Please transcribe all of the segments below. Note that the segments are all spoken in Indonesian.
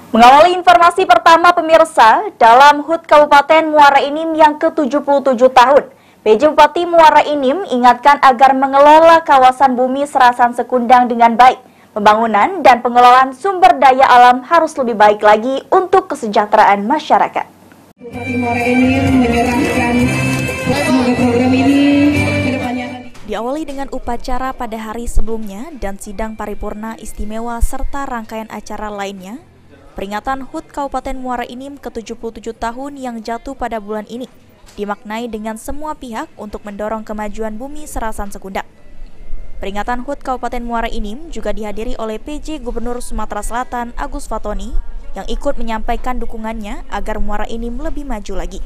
Mengawali informasi pertama pemirsa, dalam HUT Kabupaten Muara Enim yang ke-77 tahun, PJ Bupati Muara Enim ingatkan agar mengelola kawasan bumi Serasan Sekundang dengan baik. Pembangunan dan pengelolaan sumber daya alam harus lebih baik lagi untuk kesejahteraan masyarakat. Bupati Muara Enim menyerahkan semoga program ini kedepannya akan diawali dengan upacara pada hari sebelumnya dan sidang paripurna istimewa serta rangkaian acara lainnya. Peringatan HUT Kabupaten Muara Enim ke-77 tahun yang jatuh pada bulan ini dimaknai dengan semua pihak untuk mendorong kemajuan bumi Serasan Sekundang. Peringatan HUT Kabupaten Muara Enim juga dihadiri oleh PJ Gubernur Sumatera Selatan Agus Fatoni yang ikut menyampaikan dukungannya agar Muara Enim lebih maju lagi.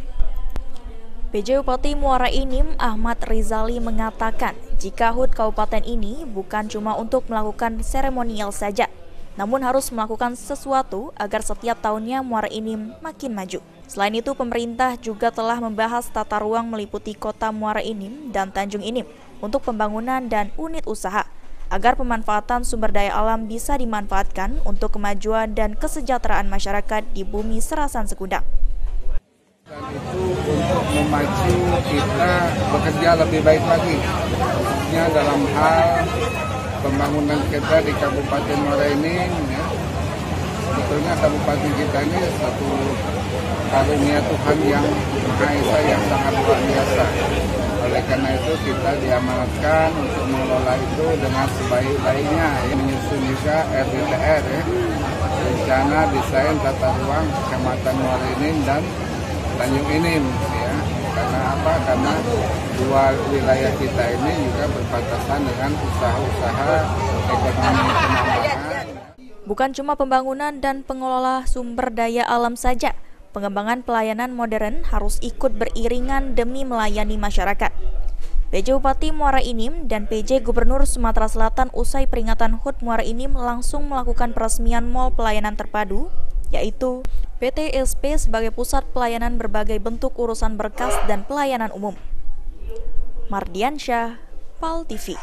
PJ Bupati Muara Enim Ahmad Rizali mengatakan jika HUT Kabupaten ini bukan cuma untuk melakukan seremonial saja, namun harus melakukan sesuatu agar setiap tahunnya Muara Enim makin maju. Selain itu, pemerintah juga telah membahas tata ruang meliputi kota Muara Enim dan Tanjung Enim untuk pembangunan dan unit usaha, agar pemanfaatan sumber daya alam bisa dimanfaatkan untuk kemajuan dan kesejahteraan masyarakat di bumi Serasan Sekundang. Dan itu untuk memacu kita bekerja lebih baik lagi, khususnya dalam hal pembangunan kita di Kabupaten Muara Enim. Ya. Sebetulnya kabupaten kita ini satu karunia Tuhan yang Maha Esa yang sangat luar biasa. Oleh karena itu kita diamanatkan untuk mengelola itu dengan sebaik-baiknya. Menyusun juga RDTR, ya. Rencana Desain Tata Ruang Kecamatan Muara Enim dan Tanjung Enim. Ya. Karena apa? Karena dua wilayah kita ini juga berbatasan dengan usaha-usaha ekonomi penambangan. Bukan cuma pembangunan dan pengelola sumber daya alam saja, pengembangan pelayanan modern harus ikut beriringan demi melayani masyarakat. PJ Bupati Muara Enim dan PJ Gubernur Sumatera Selatan usai peringatan HUT Muara Enim langsung melakukan peresmian Mall Pelayanan Terpadu, yaitu PT SP sebagai pusat pelayanan berbagai bentuk urusan berkas dan pelayanan umum. Mardiansyah, PAL TV.